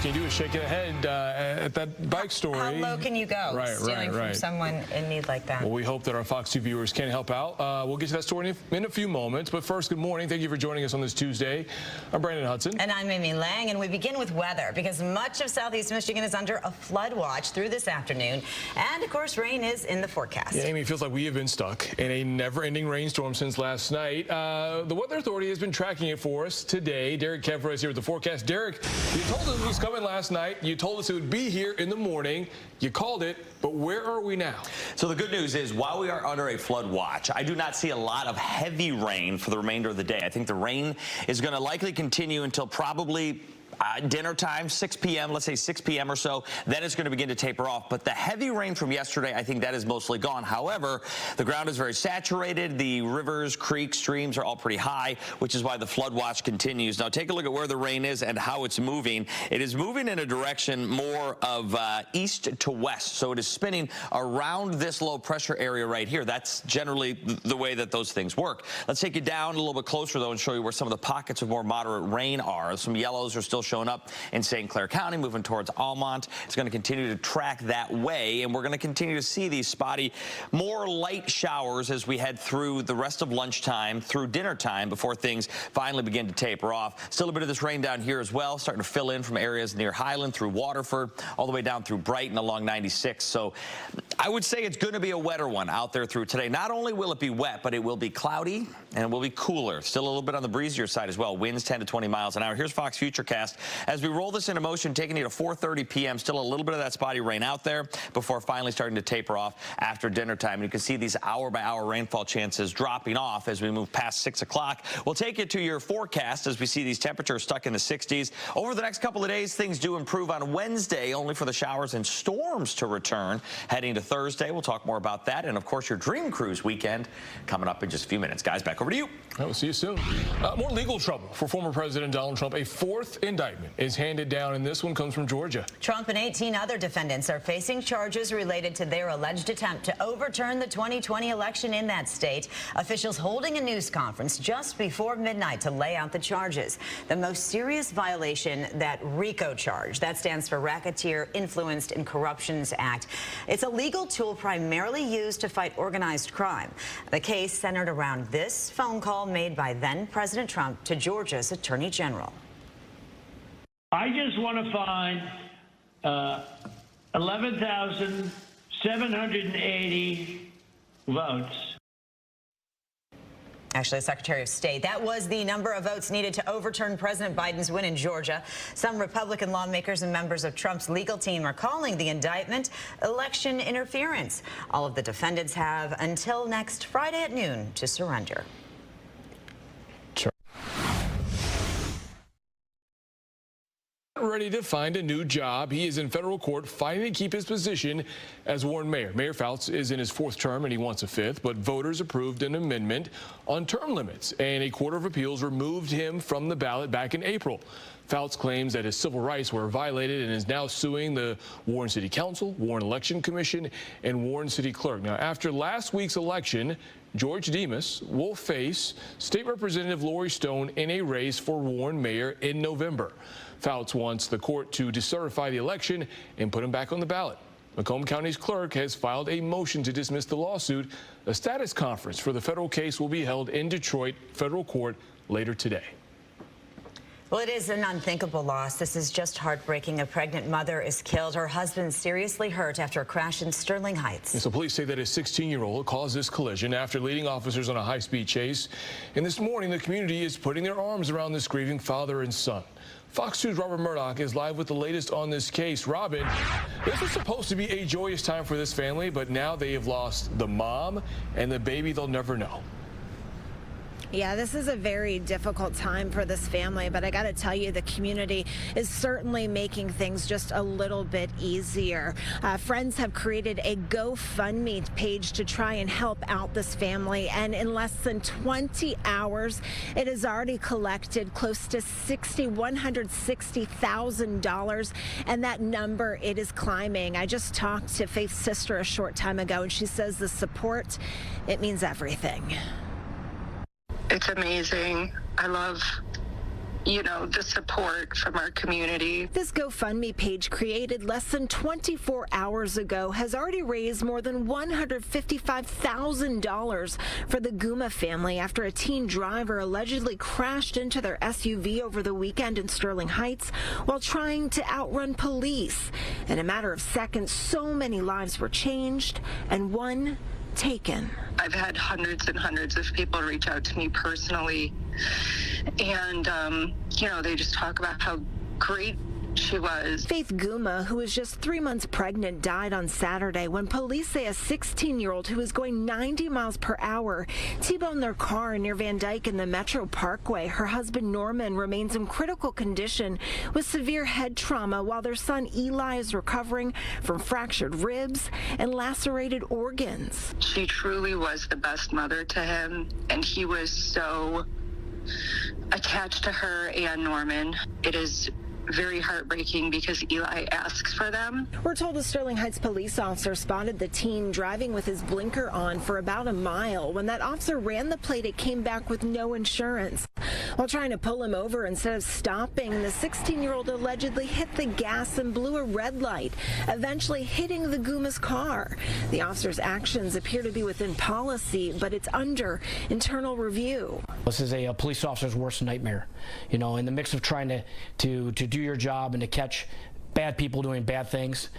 can do is shake your head at that bike story. How low can you go? Stealing from someone in need like that. Well, we hope that our Fox 2 viewers can help out. We'll get to that story in a few moments. But first, good morning. Thank you for joining us on this Tuesday. I'm Brandon Hudson. And I'm Amy Lange. And we begin with weather because much of southeast Michigan is under a flood watch through this afternoon. And, of course, rain is in the forecast. Yeah, Amy, it feels like we have been stuck in a never-ending rainstorm since last night. The Weather Authority has been tracking it for us today. Derek Kevra is here with the forecast. Derek, you told us it was coming last night. You told us it would be here in the morning. You called it, but where are we now? So the good news is, while we are under a flood watch, I do not see a lot of heavy rain for the remainder of the day. I think the rain is going to likely continue until probably dinner time, 6 p.m., let's say 6 p.m. or so. Then it's going to begin to taper off. But the heavy rain from yesterday, I think that is mostly gone. However, the ground is very saturated. The rivers, creeks, streams are all pretty high, which is why the flood watch continues. Now, take a look at where the rain is and how it's moving. It is moving in a direction more of east to west. So it is spinning around this low pressure area right here. That's generally the way that those things work. Let's take you down a little bit closer, though, and show you where some of the pockets of more moderate rain are. Some yellows are still showing up in St. Clair County, moving towards Almont. It's going to continue to track that way, and we're going to continue to see these spotty, more light showers as we head through the rest of lunchtime, through dinner time, before things finally begin to taper off. Still a bit of this rain down here as well, starting to fill in from areas near Highland through Waterford, all the way down through Brighton along 96. So I would say it's going to be a wetter one out there through today. Not only will it be wet, but it will be cloudy and it will be cooler. Still a little bit on the breezier side as well. Winds 10 to 20 miles an hour. Here's Fox Futurecast. As we roll this into motion, taking you to 4:30 p.m., still a little bit of that spotty rain out there before finally starting to taper off after dinner time. And you can see these hour-by-hour rainfall chances dropping off as we move past 6 o'clock. We'll take you to your forecast as we see these temperatures stuck in the 60s. Over the next couple of days, things do improve on Wednesday, only for the showers and storms to return. Heading to Thursday, we'll talk more about that. And, of course, your Dream Cruise weekend coming up in just a few minutes. Guys, back over to you. We'll see you soon. More legal trouble for former President Donald Trump. A fourth indictment is handed down, and this one comes from Georgia. Trump and 18 other defendants are facing charges related to their alleged attempt to overturn the 2020 election in that state. Officials holding a news conference just before midnight to lay out the charges. The most serious violation, that RICO charge. That stands for Racketeer Influenced in Corruptions Act. It's a legal tool primarily used to fight organized crime. The case centered around this phone call made by then President Trump to Georgia's Attorney General. I just want to find 11,780 votes. Actually, the Secretary of State. That was the number of votes needed to overturn President Biden's win in Georgia. Some Republican lawmakers and members of Trump's legal team are calling the indictment election interference. All of the defendants have until next Friday at noon to surrender. Ready to find a new job. He is in federal court fighting to keep his position as Warren mayor. Mayor Fouts is in his fourth term and he wants a fifth, but voters approved an amendment on term limits, and a court of appeals removed him from the ballot back in April. Fouts claims that his civil rights were violated and is now suing the Warren City Council, Warren Election Commission, and Warren City Clerk. Now, after last week's election, George Demas will face State Representative Lori Stone in a race for Warren mayor in November. Fouts wants the court to decertify the election and put him back on the ballot. Macomb County's clerk has filed a motion to dismiss the lawsuit. A status conference for the federal case will be held in Detroit federal court later today. Well, it is an unthinkable loss. This is just heartbreaking. A pregnant mother is killed. Her husband seriously hurt after a crash in Sterling Heights. And so police say that a 16-year-old caused this collision after leading officers on a high-speed chase. And this morning, the community is putting their arms around this grieving father and son. Fox 2's Robert Murdoch is live with the latest on this case. Robin, this was supposed to be a joyous time for this family, but now they have lost the mom and the baby they'll never know. Yeah, this is a very difficult time for this family, but I got to tell you, the community is certainly making things just a little bit easier. Friends have created a GoFundMe page to try and help out this family, and in less than 20 hours, it has already collected close to $160,000, and that number, it is climbing. I just talked to Faith's sister a short time ago, and she says the support, it means everything. It's amazing. I love the support from our community. This GoFundMe page, created less than 24 hours ago, has already raised more than $155,000 for the Guma family after a teen driver allegedly crashed into their SUV over the weekend in Sterling Heights while trying to outrun police. In a matter of seconds, so many lives were changed and one taken. I've had hundreds and hundreds of people reach out to me personally, and they just talk about how great she was. Faith Guma, who was just 3 months pregnant, died on Saturday when police say a 16-year-old who was going 90 miles per hour T-boned their car near Van Dyke in the Metro Parkway. Her husband Norman remains in critical condition with severe head trauma, while their son Eli is recovering from fractured ribs and lacerated organs. She truly was the best mother to him, and he was so attached to her and Norman. It is very heartbreaking because Eli asks for them. We're told a Sterling Heights police officer spotted the teen driving with his blinker on for about a mile. When that officer ran the plate, it came back with no insurance. While trying to pull him over, instead of stopping, the 16-year-old allegedly hit the gas and blew a red light, eventually hitting the Guma's car. The officer's actions appear to be within policy, but it's under internal review. This is a police officer's worst nightmare. In the mix of trying to do your job and to catch bad people doing bad things,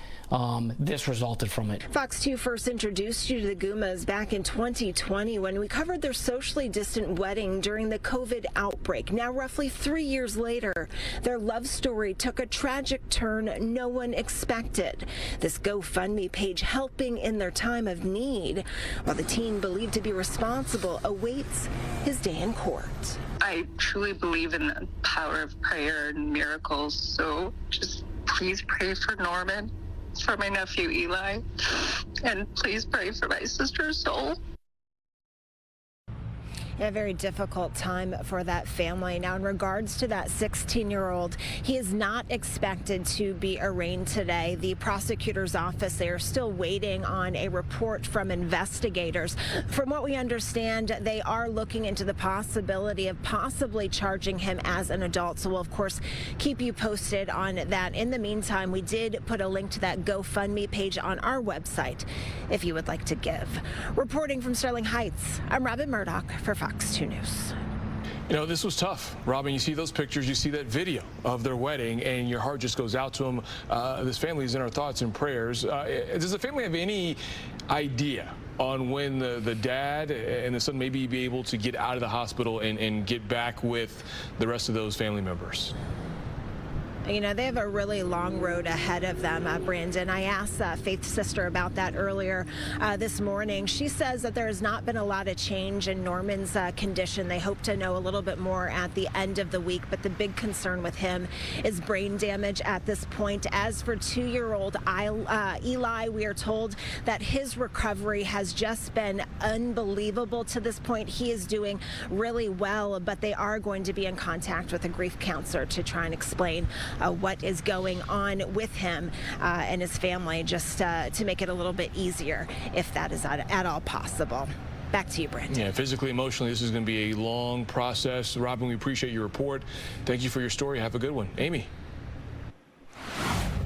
this resulted from it. Fox 2 first introduced you to the Gumas back in 2020 when we covered their socially distant wedding during the COVID outbreak. Now, roughly 3 years later, their love story took a tragic turn no one expected. This GoFundMe page helping in their time of need, while the teen believed to be responsible awaits his day in court. I truly believe in the power of prayer and miracles, so just please pray for Norman, for my nephew Eli, and please pray for my sister's soul. A very difficult time for that family. Now, in regards to that 16-year-old, he is not expected to be arraigned today. The prosecutor's office, they are still waiting on a report from investigators. From what we understand, they are looking into the possibility of possibly charging him as an adult. So we'll, of course, keep you posted on that. In the meantime, we did put a link to that GoFundMe page on our website if you would like to give. Reporting from Sterling Heights, I'm Robin Murdoch for Fox 2 News. This was tough. Robin, you see those pictures, you see that video of their wedding, and your heart just goes out to them. This family is in our thoughts and prayers. Does the family have any idea on when the dad and the son maybe be able to get out of the hospital and get back with the rest of those family members? They have a really long road ahead of them, Brandon. I asked Faith's sister about that earlier this morning. She says that there has not been a lot of change in Norman's condition. They hope to know a little bit more at the end of the week, but the big concern with him is brain damage at this point. As for 2-year-old Eli, we are told that his recovery has just been unbelievable to this point. He is doing really well, but they are going to be in contact with a grief counselor to try and explain what is going on with him and his family, just to make it a little bit easier, if that is at all possible. Back to you, Brent. Yeah, physically, emotionally, this is going to be a long process. Robin, we appreciate your report. Thank you for your story. Have a good one. Amy.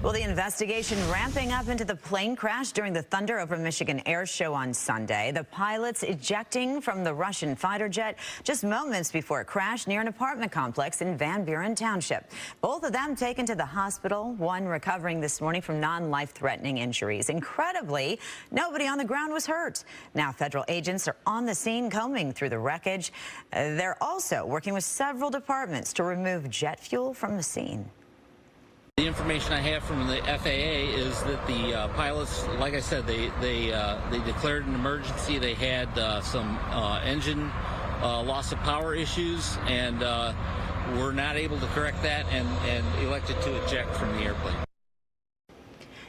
Well, the investigation ramping up into the plane crash during the Thunder over Michigan Air Show on Sunday. The pilots ejecting from the Russian fighter jet just moments before it crashed near an apartment complex in Van Buren Township. Both of them taken to the hospital, one recovering this morning from non-life-threatening injuries. Incredibly, nobody on the ground was hurt. Now, federal agents are on the scene combing through the wreckage. They're also working with several departments to remove jet fuel from the scene. The information I have from the FAA is that the pilots, like I said, they declared an emergency. They had some engine loss of power issues, and were not able to correct that and elected to eject from the airplane.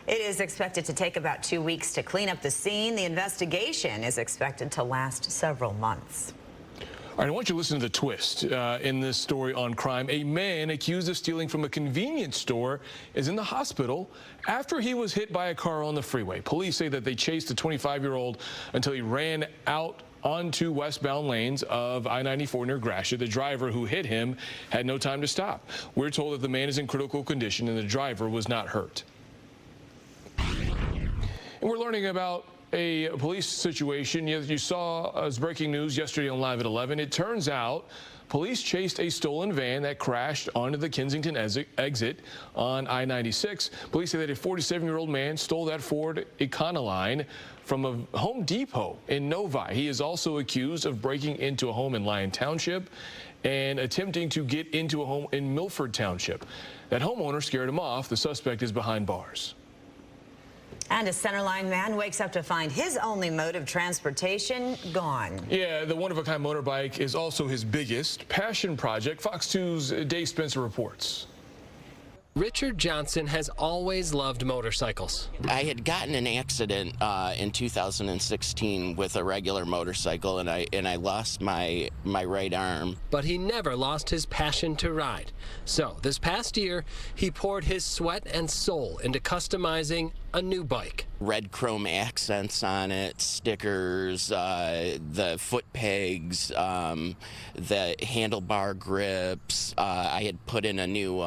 It is expected to take about 2 weeks to clean up the scene. The investigation is expected to last several months. All right, I want you to listen to the twist in this story on crime. A man accused of stealing from a convenience store is in the hospital after he was hit by a car on the freeway. Police say that they chased the 25-year-old until he ran out onto westbound lanes of I-94 near Gratiot. The driver who hit him had no time to stop. We're told that the man is in critical condition and the driver was not hurt. And we're learning about a police situation. You saw as breaking news yesterday on Live at 11. It turns out police chased a stolen van that crashed onto the Kensington exit on I-96. Police say that a 47-year-old man stole that Ford Econoline from a Home Depot in Novi. He is also accused of breaking into a home in Lyon Township and attempting to get into a home in Milford Township. That homeowner scared him off. The suspect is behind bars. And a Centerline man wakes up to find his only mode of transportation gone. Yeah, the one-of-a-kind motorbike is also his biggest passion project. Fox 2's Dave Spencer reports. Richard Johnson has always loved motorcycles. I had gotten an accident in 2016 with a regular motorcycle, and I lost my right arm. But he never lost his passion to ride. So this past year, he poured his sweat and soul into customizing a new bike. Red chrome accents on it, stickers, the foot pegs, the handlebar grips. I had put in a new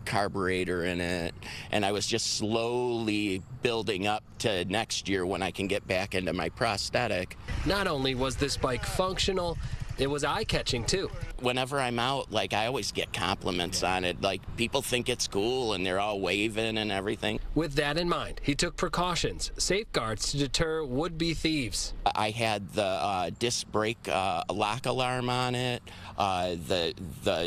carburetor in it, and I was just slowly building up to next year when I can get back into my prosthetic. Not only was this bike functional, it was eye-catching too. Whenever I'm out, like, I always get compliments on it. Like, people think it's cool and they're all waving and everything. With that in mind, he took precautions, safeguards to deter would-be thieves. I had the disc brake lock alarm on it. The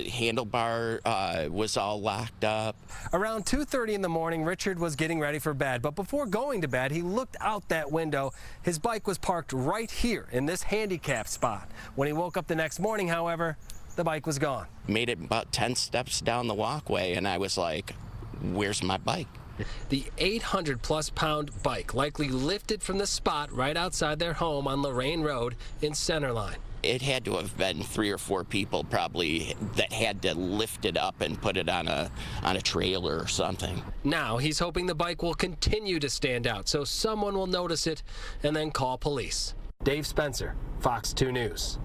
handlebar was all locked up. Around 2:30 in the morning, Richard was getting ready for bed, but before going to bed, he looked out that window. His bike was parked right here in this handicap spot. When he woke up the next morning, however, the bike was gone. Made it about 10 steps down the walkway, and I was like, where's my bike? The 800-plus pound bike likely lifted from the spot right outside their home on Lorraine Road in Centerline. It had to have been 3 or 4 people probably that had to lift it up and put it on a trailer or something. Now he's hoping the bike will continue to stand out so someone will notice it and then call police. Dave Spencer, Fox 2 News.